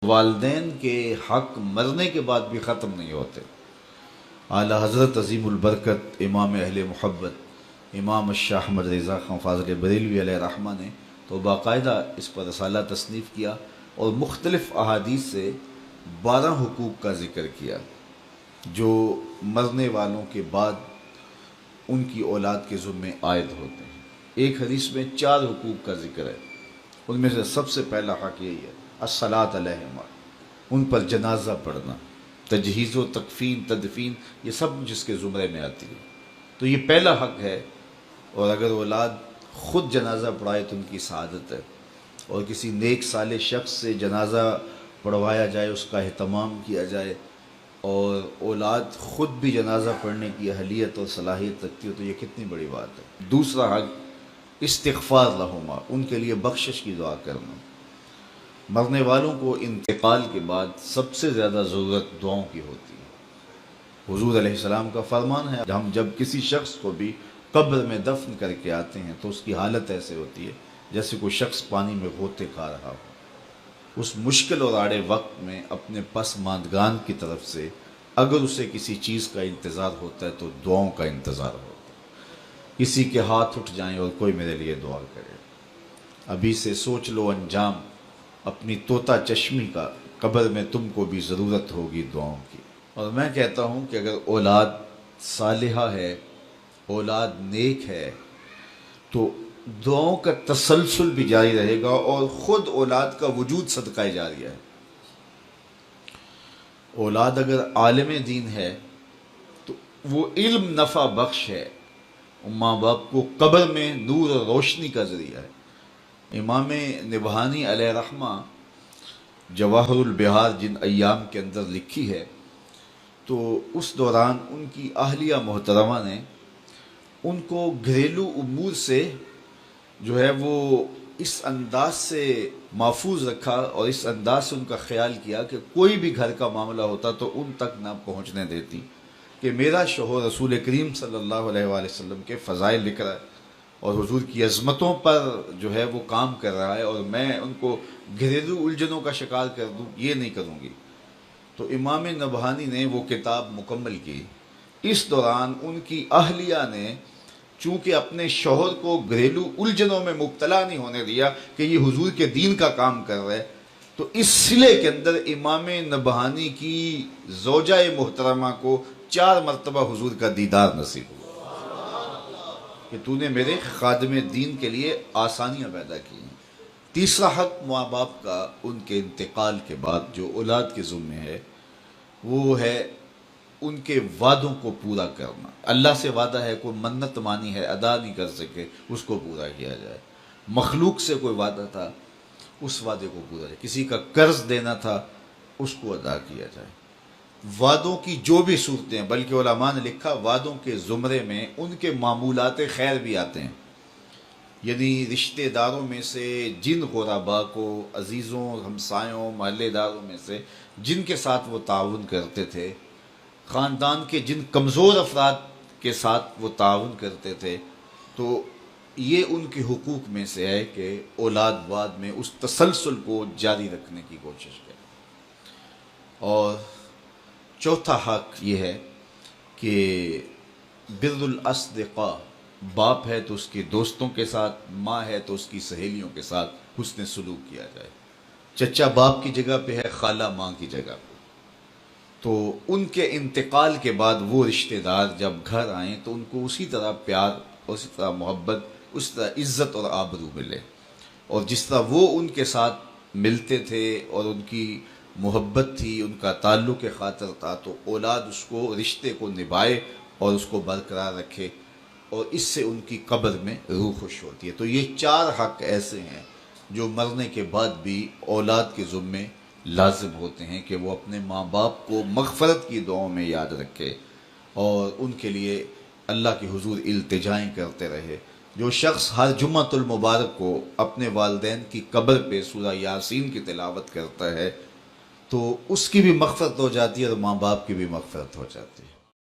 والدین کے حق مرنے کے بعد بھی ختم نہیں ہوتے۔ اعلیٰ حضرت عظیم البرکت امام اہل محبت امام الشاہ احمد رضا خان فاضل بریلوی علیہ رحمہ نے تو باقاعدہ اس پر رسالہ تصنیف کیا اور مختلف احادیث سے 12 حقوق کا ذکر کیا جو مرنے والوں کے بعد ان کی اولاد کے ذمے عائد ہوتے ہیں۔ ایک حدیث میں 4 حقوق کا ذکر ہے، ان میں سے سب سے پہلا حق یہی ہے الصلاۃ علیہم، ان پر جنازہ پڑھنا، تجہیز و تکفین تدفین، یہ سب جس کے زمرے میں آتی ہے، تو یہ پہلا حق ہے۔ اور اگر اولاد خود جنازہ پڑھائے تو ان کی سعادت ہے، اور کسی نیک صالح شخص سے جنازہ پڑھوایا جائے، اس کا اہتمام کیا جائے، اور اولاد خود بھی جنازہ پڑھنے کی اہلیت اور صلاحیت رکھتی ہو تو یہ کتنی بڑی بات ہے۔ دوسرا حق استغفار لہما، ان کے لیے بخشش کی دعا کرنا۔ مرنے والوں کو انتقال کے بعد سب سے زیادہ ضرورت دعاؤں کی ہوتی ہے۔ حضور علیہ السلام کا فرمان ہے، ہم جب کسی شخص کو بھی قبر میں دفن کر کے آتے ہیں تو اس کی حالت ایسے ہوتی ہے جیسے کوئی شخص پانی میں غوطے کھا رہا ہو۔ اس مشکل اور آڑے وقت میں اپنے پسماندگان کی طرف سے اگر اسے کسی چیز کا انتظار ہوتا ہے تو دعاؤں کا انتظار ہوتا ہے۔ کسی کے ہاتھ اٹھ جائیں اور کوئی میرے لیے دعا کرے، ابھی سے سوچ لو انجام اپنی طوطا چشمی کا، قبر میں تم کو بھی ضرورت ہوگی دعاؤں کی۔ اور میں کہتا ہوں کہ اگر اولاد صالحہ ہے، اولاد نیک ہے، تو دعاؤں کا تسلسل بھی جاری رہے گا، اور خود اولاد کا وجود صدقہ جاریہ ہے۔ اولاد اگر عالم دین ہے تو وہ علم نفع بخش ہے، ماں باپ کو قبر میں نور اور روشنی کا ذریعہ ہے۔ امام نبہانی علیہ رحمہ جواہر البحار جن ایام کے اندر لکھی ہے، تو اس دوران ان کی اہلیہ محترمہ نے ان کو گھریلو امور سے جو ہے وہ اس انداز سے محفوظ رکھا اور اس انداز سے ان کا خیال کیا کہ کوئی بھی گھر کا معاملہ ہوتا تو ان تک نہ پہنچنے دیتی کہ میرا شوہر رسول کریم صلی اللہ علیہ وآلہ وسلم کے فضائل لکھ رہا ہے اور حضور کی عظمتوں پر جو ہے وہ کام کر رہا ہے، اور میں ان کو گھریلو الجھنوں کا شکار کر دوں، یہ نہیں کروں گی۔ تو امام نبہانی نے وہ کتاب مکمل کی۔ اس دوران ان کی اہلیہ نے چونکہ اپنے شوہر کو گھریلو الجھنوں میں مبتلا نہیں ہونے دیا کہ یہ حضور کے دین کا کام کر رہے، تو اس صلے کے اندر امام نبہانی کی زوجہ محترمہ کو 4 مرتبہ حضور کا دیدار نصیب ہوا کہ تو نے میرے خادم دین کے لیے آسانیاں پیدا کی ہیں۔ تیسرا حق ماں باپ کا ان کے انتقال کے بعد جو اولاد کے ذمہ ہے، وہ ہے ان کے وعدوں کو پورا کرنا۔ اللہ سے وعدہ ہے، کوئی منت مانی ہے ادا نہیں کر سکے، اس کو پورا کیا جائے۔ مخلوق سے کوئی وعدہ تھا، اس وعدے کو پورا جائے۔ کسی کا قرض دینا تھا، اس کو ادا کیا جائے۔ وعدوں کی جو بھی صورتیں ہیں، بلکہ علماء نے لکھا وعدوں کے زمرے میں ان کے معمولات خیر بھی آتے ہیں، یعنی رشتہ داروں میں سے جن غرباء کو، عزیزوں، ہمسایوں، محلے داروں میں سے جن کے ساتھ وہ تعاون کرتے تھے، خاندان کے جن کمزور افراد کے ساتھ وہ تعاون کرتے تھے، تو یہ ان کے حقوق میں سے ہے کہ اولاد بعد میں اس تسلسل کو جاری رکھنے کی کوشش کریں۔ اور چوتھا حق یہ ہے کہ بر الاصدقاء، باپ ہے تو اس کے دوستوں کے ساتھ، ماں ہے تو اس کی سہیلیوں کے ساتھ حسن سلوک کیا جائے۔ چچا باپ کی جگہ پہ ہے، خالہ ماں کی جگہ پہ، تو ان کے انتقال کے بعد وہ رشتہ دار جب گھر آئیں تو ان کو اسی طرح پیار، اسی طرح محبت، اس طرح عزت اور آبرو ملے، اور جس طرح وہ ان کے ساتھ ملتے تھے اور ان کی محبت تھی، ان کا تعلق خاطر تھا، تو اولاد اس کو، رشتے کو نبھائے اور اس کو برقرار رکھے، اور اس سے ان کی قبر میں روح خوش ہوتی ہے۔ تو یہ 4 حق ایسے ہیں جو مرنے کے بعد بھی اولاد کے ذمے لازم ہوتے ہیں کہ وہ اپنے ماں باپ کو مغفرت کی دعاؤں میں یاد رکھے اور ان کے لیے اللہ کے حضور التجائیں کرتے رہے۔ جو شخص ہر جمعۃ المبارک کو اپنے والدین کی قبر پہ سورہ یاسین کی تلاوت کرتا ہے تو اس کی بھی مغفرت ہو جاتی ہے اور ماں باپ کی بھی مغفرت ہو جاتی ہے۔